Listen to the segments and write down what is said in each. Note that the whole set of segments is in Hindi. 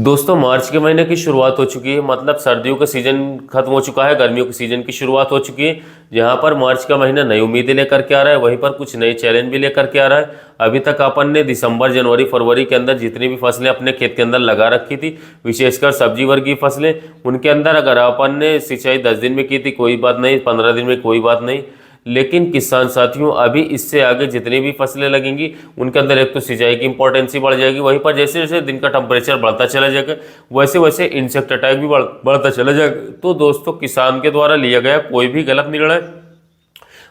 दोस्तों मार्च के महीने की शुरुआत हो चुकी है। मतलब सर्दियों का सीज़न खत्म हो चुका है, गर्मियों के सीज़न की शुरुआत हो चुकी है। जहां पर मार्च का महीना नई उम्मीदें लेकर के आ रहा है, वहीं पर कुछ नए चैलेंज भी लेकर के आ रहा है। अभी तक अपन ने दिसंबर जनवरी फरवरी के अंदर जितनी भी फसलें अपने खेत के अंदर लगा रखी थी, विशेषकर सब्जी वर्ग की फसलें, उनके अंदर अगर अपन ने सिंचाई 10 दिन में की थी कोई बात नहीं, 15 दिन में कोई बात नहीं। लेकिन किसान साथियों अभी इससे आगे जितनी भी फसलें लगेंगी उनके अंदर एक तो सिंचाई की इंपॉर्टेंसी बढ़ जाएगी, वहीं पर जैसे जैसे दिन का टेम्परेचर बढ़ता चला जाएगा वैसे वैसे इंसेक्ट अटैक भी बढ़ता चला जाएगा। तो दोस्तों किसान के द्वारा लिया गया कोई भी गलत निर्णय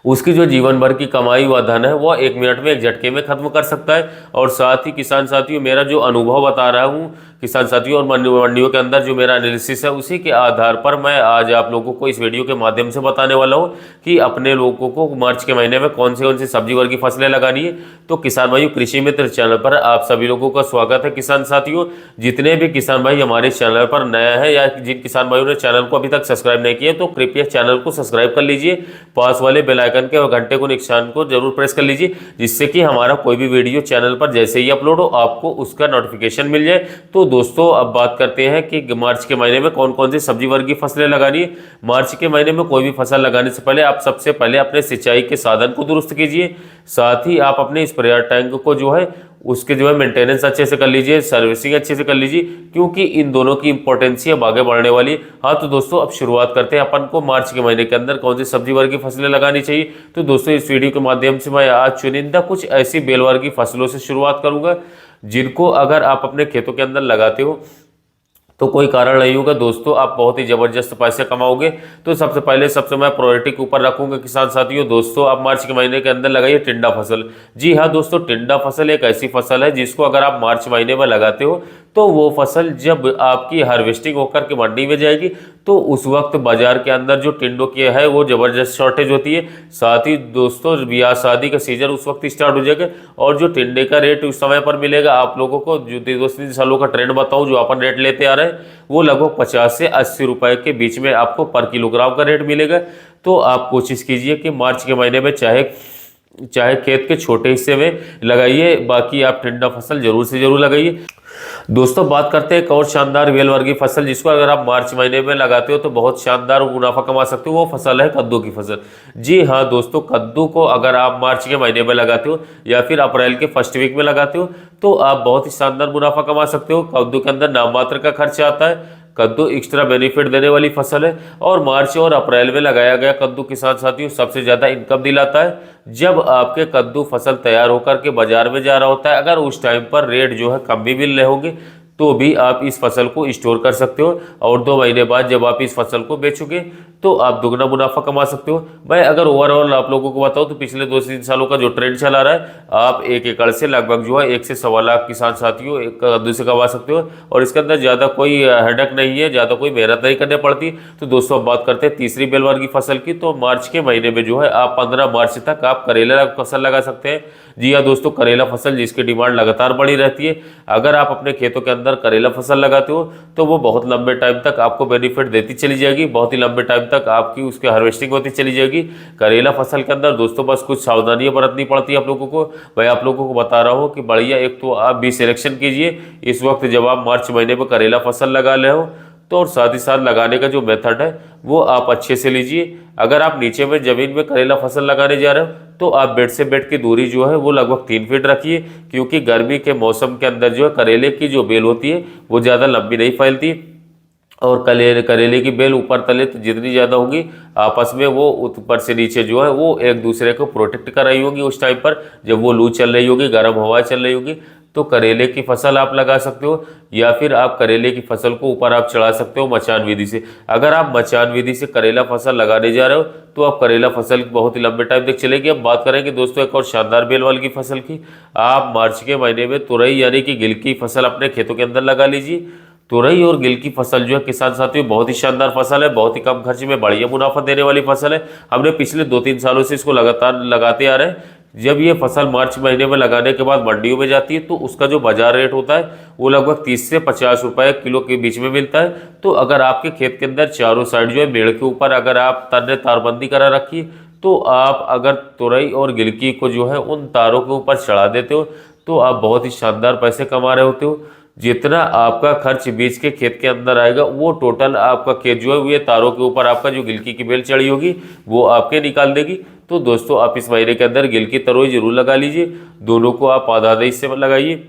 उसकी जो जीवन भर की कमाई व धन है वह 1 मिनट में एक झटके में खत्म कर सकता है। और साथ ही किसान साथियों मेरा जो अनुभव बता रहा हूँ किसान साथियों और मंडियों के अंदर जो मेरा एनालिसिस है उसी के आधार पर मैं आज आप लोगों को इस वीडियो के माध्यम से बताने वाला हूँ कि अपने लोगों को मार्च के महीने में कौन सी सब्जी वर्ग की फसलें लगानी है। तो किसान भाइयों कृषि मित्र चैनल पर आप सभी लोगों का स्वागत है। किसान साथियों जितने भी किसान भाई हमारे चैनल पर नया है या जिन किसान भाइयों ने चैनल को अभी तक सब्सक्राइब नहीं किया तो कृपया चैनल को सब्सक्राइब कर लीजिए, पास वाले बेल आइकन के और घंटे को निशान को जरूर प्रेस कर लीजिए, जिससे कि हमारा कोई भी वीडियो चैनल पर जैसे ही अपलोड हो आपको उसका नोटिफिकेशन मिल जाए। तो दोस्तों अब बात करते हैं कि मार्च के महीने में कौन कौन सी सब्जी वर्ग की फसलें लगानी है। मार्च के महीने में कोई भी फसल लगाने से पहले आप सबसे पहले अपने सिंचाई के साधन को दुरुस्त कीजिए, साथ ही आप अपने स्प्रेयर टैंक को जो है उसके जो है मेंटेनेंस अच्छे से कर लीजिए, सर्विसिंग अच्छे से कर लीजिए, क्योंकि इन दोनों की इंपॉर्टेंसी अब आगे बढ़ने वाली है। हाँ तो दोस्तों अब शुरुआत करते हैं अपन को मार्च के महीने के अंदर कौन सी सब्जी वर्ग की फसलें लगानी चाहिए। तो दोस्तों इस वीडियो के माध्यम से मैं आज चुनिंदा कुछ ऐसी बेल वर्ग की फसलों से शुरुआत करूंगा जिनको अगर आप अपने खेतों के अंदर लगाते हो तो कोई कारण नहीं होगा दोस्तों, आप बहुत ही जबरदस्त पैसे कमाओगे। तो सबसे पहले सबसे मैं प्रायोरिटी के ऊपर रखूंगा किसान साथियों। दोस्तों आप मार्च के महीने के अंदर लगाइए टिंडा फसल। जी हाँ दोस्तों, टिंडा फसल एक ऐसी फसल है जिसको अगर आप मार्च महीने में लगाते हो तो वो फसल जब आपकी हार्वेस्टिंग होकर के मंडी में जाएगी तो उस वक्त बाजार के अंदर जो टिंडों की है वो जबरदस्त शॉर्टेज होती है। साथ ही दोस्तों ब्याह शादी का सीजन उस वक्त स्टार्ट हो जाएगा और जो टिंडे का रेट उस समय पर मिलेगा आप लोगों को, जो 2-3 सालों का ट्रेंड बताऊं जो अपन रेट लेते आ रहे हैं वो लगभग 50 से 80 रुपए के बीच में आपको पर किलोग्राम का रेट मिलेगा। तो आप कोशिश कीजिए कि मार्च के महीने में चाहे चाहे खेत के छोटे हिस्से में लगाइए, बाकी आप टिंडा फसल जरूर से जरूर लगाइए। दोस्तों बात करते हैं एक और शानदार बेल वर्गीय फसल जिसको अगर आप मार्च महीने में लगाते हो तो बहुत शानदार मुनाफा कमा सकते हो, वो फसल है कद्दू की फसल। जी हाँ दोस्तों, कद्दू को अगर आप मार्च के महीने में लगाते हो या फिर अप्रैल के फर्स्ट वीक में लगाते हो तो आप बहुत ही शानदार मुनाफा कमा सकते हो। कद्दू के अंदर नाम मात्र का खर्चा आता है, कद्दू एक्स्ट्रा बेनिफिट देने वाली फसल है और मार्च और अप्रैल में लगाया गया कद्दू किसान साथियों सबसे ज़्यादा इनकम दिलाता है। जब आपके कद्दू फसल तैयार होकर के बाजार में जा रहा होता है, अगर उस टाइम पर रेट जो है कम भी मिल रहे होंगे तो भी आप इस फसल को स्टोर कर सकते हो और 2 महीने बाद जब आप इस फसल को बेचोगे तो आप दुगना मुनाफा कमा सकते हो। मैं अगर ओवरऑल आप लोगों को बताऊं तो पिछले 2 से 3 सालों का जो ट्रेंड चला रहा है आप 1 एकड़ से लगभग जो है 1 से 1.25 लाख किसान साथियों एक कद्दू से कमा सकते हो और इसके अंदर ज़्यादा कोई हेडक नहीं है, ज़्यादा कोई मेहनत नहीं करनी पड़ती। तो दोस्तों अब बात करते हैं तीसरी बेल वर्ग की फसल की। तो मार्च के महीने में जो है आप 15 मार्च तक आप करेला फसल लगा सकते हैं। जी हाँ दोस्तों, करेला फसल जिसकी डिमांड लगातार बढ़ी रहती है, अगर आप अपने खेतों के अंदर करेला फसल लगाते हो तो वो बहुत लंबे टाइम तक आपको बेनिफिट देती चली जाएगी, बहुत ही लंबे टाइम तक आपकी उसकी हार्वेस्टिंग होती चली जाएगी। करेला फसल के अंदर दोस्तों बस कुछ सावधानियां बरतनी पड़ती है आप लोगों को। मैं आप लोगों को बता रहा हूँ कि बढ़िया एक तो आप बीज सिलेक्शन कीजिए इस वक्त जब आप मार्च महीने में करेला फसल लगा रहे हो तो, और साथ ही साथ लगाने का जो मेथड है वो आप अच्छे से लीजिए। अगर आप नीचे में जमीन में करेला फसल लगाने जा रहे हो तो आप बेड से बेड की दूरी जो है वो लगभग 3 फीट रखिए, क्योंकि गर्मी के मौसम के अंदर जो है करेले की जो बेल होती है वो ज़्यादा लंबी नहीं फैलती और करेले की बेल ऊपर तले तो जितनी ज़्यादा होगी आपस में वो ऊपर से नीचे जो है वो एक दूसरे को प्रोटेक्ट कर रही होगी। उस टाइम पर जब वो लू चल रही होगी, गर्म हवा चल रही होगी, तो करेले की फसल आप लगा सकते हो या फिर आप करेले की फसल को ऊपर आप चढ़ा सकते हो मचान विधि से। अगर आप मचान विधि से करेला फसल लगाने जा रहे हो तो आप करेला फसल बहुत ही लंबे टाइम तक चलेगी। अब बात करेंगे दोस्तों एक और शानदार बेल वाली की फसल की। आप मार्च के महीने में तुरई यानी कि गिल की फसल अपने खेतों के अंदर लगा लीजिए। तुरई और गिल की फसल जो है किसान साथियों बहुत ही शानदार फसल है, बहुत ही कम खर्च में बढ़िया मुनाफा देने वाली फसल है। हमने पिछले 2-3 सालों से इसको लगातार लगाते आ रहे हैं। जब ये फसल मार्च महीने में लगाने के बाद मंडियों में जाती है तो उसका जो बाजार रेट होता है वो लगभग 30 से 50 रुपए किलो के बीच में मिलता है। तो अगर आपके खेत के अंदर चारों साइड जो है मेड़ के ऊपर अगर आप तन्ने तारबंदी करा रखी तो आप अगर तुरई और गिलकी को जो है उन तारों के ऊपर चढ़ा देते हो तो आप बहुत ही शानदार पैसे कमा रहे होते हो। जितना आपका खर्च बीज के खेत के अंदर आएगा वो टोटल आपका खेत जो है ये तारों के ऊपर आपका जो गिलकी की बेल चढ़ी होगी वो आपके निकाल देगी। तो दोस्तों आप इस महीने के अंदर गिलकी तरोई जरूर लगा लीजिए, दोनों को आप आधा आधा हिस्से में लगाइए।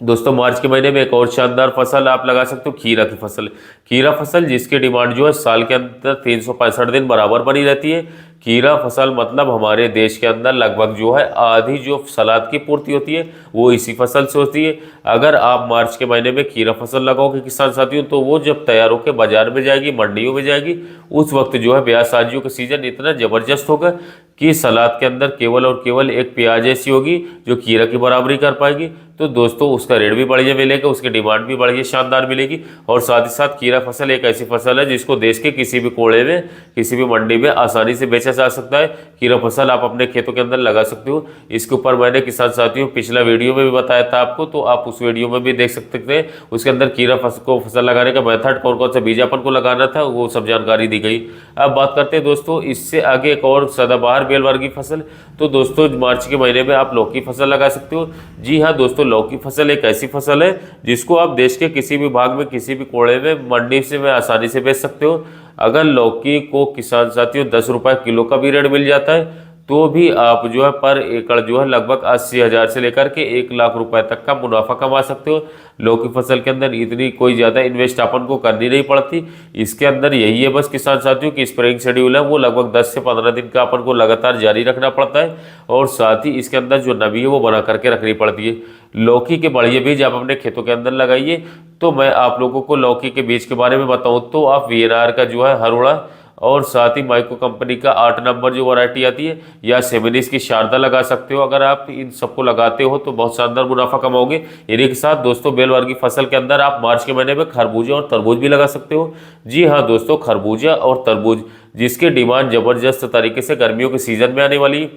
दोस्तों मार्च के महीने में एक और शानदार फसल आप लगा सकते हो, खीरा की फसल। खीरा फसल जिसकी डिमांड जो है साल के अंदर 365 दिन बराबर बनी रहती है। खीरा फसल मतलब हमारे देश के अंदर लगभग जो है आधी जो सलाद की पूर्ति होती है वो इसी फसल से होती है। अगर आप मार्च के महीने में खीरा फसल लगाओगे किसान साथियों, तो वो जब तैयार होकर बाजार में जाएगी, मंडियों में जाएगी, उस वक्त जो है ब्याज शादियों का सीजन इतना जबरदस्त होगा कि सलाद के अंदर केवल और केवल एक प्याज ऐसी होगी जो खीरा की बराबरी कर पाएगी। तो दोस्तों उसका रेट भी बढ़िया मिलेगा, उसकी डिमांड भी बढ़िया शानदार मिलेगी। और साथ ही साथ खीरा फसल एक ऐसी फसल है जिसको देश के किसी भी कोने में, किसी भी मंडी में आसानी से बेचा जा सकता है। खीरा फसल आप अपने खेतों के अंदर लगा सकते हो। इसके ऊपर मैंने किसान साथियों पिछला वीडियो में भी बताया था आपको, तो आप उस वीडियो में भी देख सकते थे। उसके अंदर खीरा फसल लगाने का मेथड, कौन कौन सा बीजापन को लगाना था, वो सब जानकारी दी गई। अब बात करते हैं दोस्तों इससे आगे एक और सदाबहार बेलवर्गीय फसल। तो दोस्तों मार्च के महीने में आप लौकी फसल लगा सकते हो। जी हाँ दोस्तों, लौकी फसल एक ऐसी फसल है जिसको आप देश के किसी भी भाग में, किसी भी कोने में, मंडी से में आसानी से बेच सकते हो। अगर लौकी को किसान साथियों 10 रुपये किलो का भी रेट मिल जाता है तो भी आप जो है पर एकड़ जो है लगभग 80,000 से लेकर के 1 लाख रुपए तक का मुनाफा कमा सकते हो। लौकी फसल के अंदर इतनी कोई ज़्यादा इन्वेस्ट अपन को करनी नहीं पड़ती। इसके अंदर यही है बस किसान साथियों की स्प्रेइंग शेड्यूल है वो लगभग 10 से 15 दिन का अपन को लगातार जारी रखना पड़ता है। और साथ ही इसके अंदर जो नमी है वो बना करके रखनी पड़ती है। लौकी के बढ़िया बीज आप अपने खेतों के अंदर लगाइए। तो मैं आप लोगों को लौकी के बीज के बारे में बताऊं तो आप VNR का जो है हरोड़ा और साथ ही माइको कंपनी का 8 नंबर जो वैरायटी आती है, या सेमिनिस की शारदा लगा सकते हो। अगर आप इन सबको लगाते हो तो बहुत शानदार मुनाफा कमाओगे। इन्हीं के साथ दोस्तों बेलवर्गीय फसल के अंदर आप मार्च के महीने में खरबूजा और तरबूज भी लगा सकते हो। जी हाँ दोस्तों, खरबूजा और तरबूज जिसकी डिमांड जबरदस्त तरीके से गर्मियों के सीजन में आने वाली।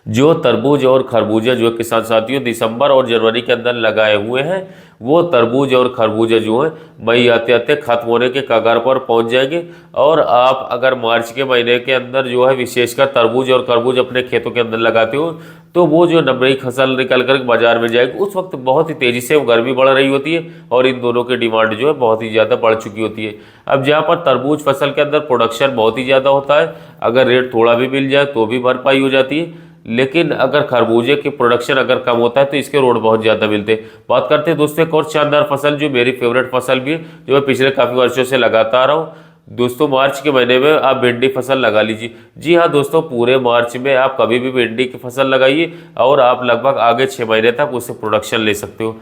जो तरबूज और खरबूजा जो किसान साथियों दिसंबर और जनवरी के अंदर लगाए हुए हैं, वो तरबूज और खरबूजा जो है मई आते आते खत्म होने के कगार पर पहुंच जाएंगे। और आप अगर मार्च के महीने के अंदर जो है विशेषकर तरबूज और खरबूज अपने खेतों के अंदर लगाते हो तो वो जो नई फसल निकल कर बाजार में जाएगी उस वक्त बहुत ही तेजी से गर्मी बढ़ रही होती है और इन दोनों की डिमांड जो है बहुत ही ज़्यादा बढ़ चुकी होती है। अब जहाँ पर तरबूज फसल के अंदर प्रोडक्शन बहुत ही ज़्यादा होता है, अगर रेट थोड़ा भी मिल जाए तो भी भरपाई हो जाती है। लेकिन अगर खरबूजे की प्रोडक्शन अगर कम होता है तो इसके रोड बहुत ज़्यादा मिलते हैं। बात करते हैं दोस्तों एक और शानदार फसल जो मेरी फेवरेट फसल भी है, जो मैं पिछले काफ़ी वर्षों से लगाता आ रहा हूँ। दोस्तों मार्च के महीने में आप भिंडी फसल लगा लीजिए। जी हाँ दोस्तों, पूरे मार्च में आप कभी भी भिंडी की फसल लगाइए और आप लगभग आगे 6 महीने तक उससे प्रोडक्शन ले सकते हो।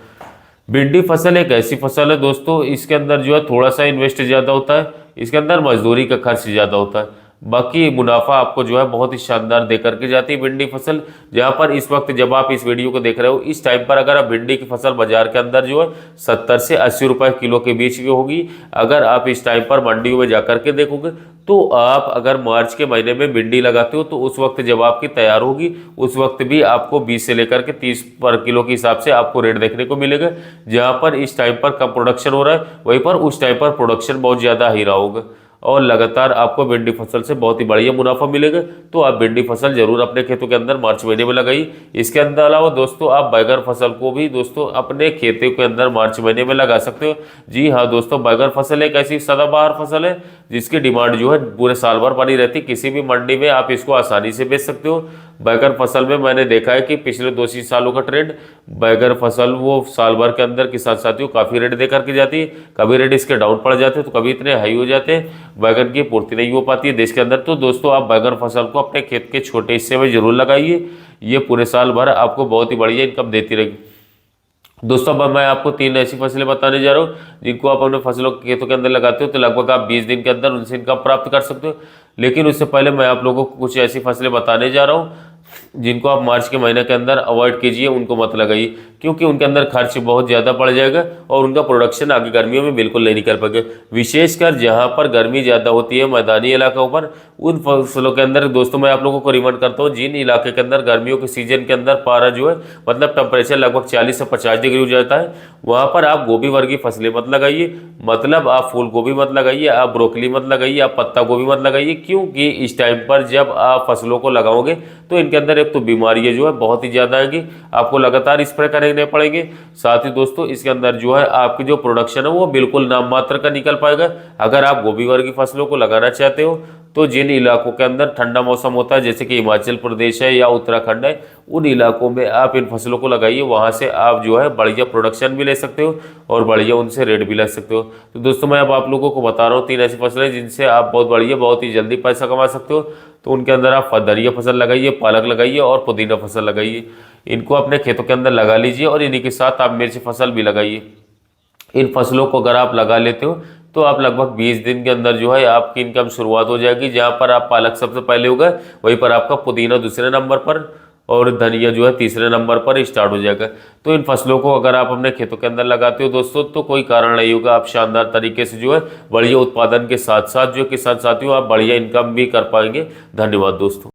भिंडी फसल एक ऐसी फसल है दोस्तों, इसके अंदर जो है थोड़ा सा इन्वेस्ट ज़्यादा होता है, इसके अंदर मजदूरी का खर्च ज़्यादा होता है, बाकी मुनाफा आपको जो है बहुत ही शानदार दे करके जाती है भिंडी फसल। जहाँ पर इस वक्त जब आप इस वीडियो को देख रहे हो इस टाइम पर अगर आप भिंडी की फसल बाजार के अंदर जो है 70 से 80 रुपए किलो के बीच की होगी। अगर आप इस टाइम पर मंडियों में जाकर के देखोगे तो आप अगर मार्च के महीने में भिंडी लगाते हो तो उस वक्त जब आपकी तैयार होगी उस वक्त भी आपको 20 से लेकर के 30 पर किलो के हिसाब से आपको रेट देखने को मिलेगा। जहाँ पर इस टाइम पर कम प्रोडक्शन हो रहा है वहीं पर उस टाइम पर प्रोडक्शन बहुत ज़्यादा ही रहा होगा और लगातार आपको भिंडी फसल से बहुत ही बढ़िया मुनाफा मिलेगा। तो आप भिंडी फसल जरूर अपने खेतों के अंदर मार्च महीने में लगाइए। इसके अंदर अलावा दोस्तों आप बैगन फसल को भी दोस्तों अपने खेतों के अंदर मार्च महीने में लगा सकते हो। जी हाँ दोस्तों, बैगन फसल एक ऐसी सदाबहार फसल है जिसकी डिमांड जो है पूरे साल भर बनी रहती है। किसी भी मंडी में आप इसको आसानी से बेच सकते हो। बैगन फसल में मैंने देखा है कि पिछले 2-3 सालों का ट्रेंड, बैगन फसल वो साल भर के अंदर किसान साथियों काफ़ी रेट दे करके जाती है। कभी रेट इसके डाउन पड़ जाते हैं तो कभी इतने हाई हो जाते हैं, बैगन की पूर्ति नहीं हो पाती है देश के अंदर। तो दोस्तों आप बैगन फसल को अपने खेत के छोटे हिस्से में जरूर लगाइए, ये पूरे साल भर आपको बहुत ही बढ़िया इनकम देती रहेगी। दोस्तों अब मैं आपको 3 ऐसी फसलें बताने जा रहा हूँ जिनको आप अपने फसलों के खेतों के अंदर लगाते हो तो लगभग आप 20 दिन के अंदर उनसे इनकम प्राप्त कर सकते हो। लेकिन उससे पहले मैं आप लोगों को कुछ ऐसी फसलें बताने जा रहा हूँ जिनको आप मार्च के महीने के अंदर अवॉइड कीजिए, उनको मत लगाइए, क्योंकि उनके अंदर खर्च बहुत ज़्यादा बढ़ जाएगा और उनका प्रोडक्शन आगे गर्मियों में बिल्कुल नहीं निकल पाएगा। विशेषकर जहाँ पर गर्मी ज़्यादा होती है मैदानी इलाकों पर, उन फसलों के अंदर दोस्तों मैं आप लोगों को रिमांड करता हूँ जिन इलाके के अंदर गर्मियों के सीजन के अंदर पारा जो है मतलब टेम्परेचर लगभग 40 से 50 डिग्री हो जाता है, वहाँ पर आप गोभी वर्गीय फसलें मत लगाइए। मतलब आप फूल गोभी मत लगाइए, आप ब्रोकली मत लगाइए, आप पत्ता गोभी मत लगाइए, क्योंकि इस टाइम पर जब आप फसलों को लगाओगे तो इनके अंदर एक तो बीमारियाँ जो है बहुत ही ज़्यादा आएंगी। आपको लगातार स्प्रे करने देने पड़ेंगे। साथ ही दोस्तों इसके अंदर जो है आपकी जो प्रोडक्शन है वो बिल्कुल नाम मात्र का निकल पाएगा। अगर आप गोभी वर्गीय फसलों को लगाना चाहते हो तो जिन इलाकों के अंदर ठंडा मौसम होता है, जैसे कि हिमाचल प्रदेश है या उत्तराखंड है, उन इलाकों में आप इन फसलों को लगाइए। वहाँ से आप जो है बढ़िया प्रोडक्शन भी ले सकते हो और बढ़िया उनसे रेट भी ले सकते हो। तो दोस्तों मैं अब आप लोगों को बता रहा हूँ 3 ऐसी फसलें जिनसे आप बहुत बढ़िया, बहुत ही जल्दी पैसा कमा सकते हो। तो उनके अंदर आप धनिया फसल लगाइए, पालक लगाइए और पुदीना फसल लगाइए। इनको अपने खेतों के अंदर लगा लीजिए और इन्हीं के साथ आप मिर्च फसल भी लगाइए। इन फसलों को अगर आप लगा लेते हो तो आप लगभग 20 दिन के अंदर जो है आपकी इनकम शुरुआत हो जाएगी। जहां पर आप पालक सबसे पहले होगा, वहीं पर आपका पुदीना दूसरे नंबर पर और धनिया जो है तीसरे नंबर पर स्टार्ट हो जाएगा। तो इन फसलों को अगर आप अपने खेतों के अंदर लगाते हो दोस्तों तो कोई कारण नहीं होगा, आप शानदार तरीके से जो है बढ़िया उत्पादन के साथ साथ जो किसान साथियों आप बढ़िया इनकम भी कर पाएंगे। धन्यवाद दोस्तों।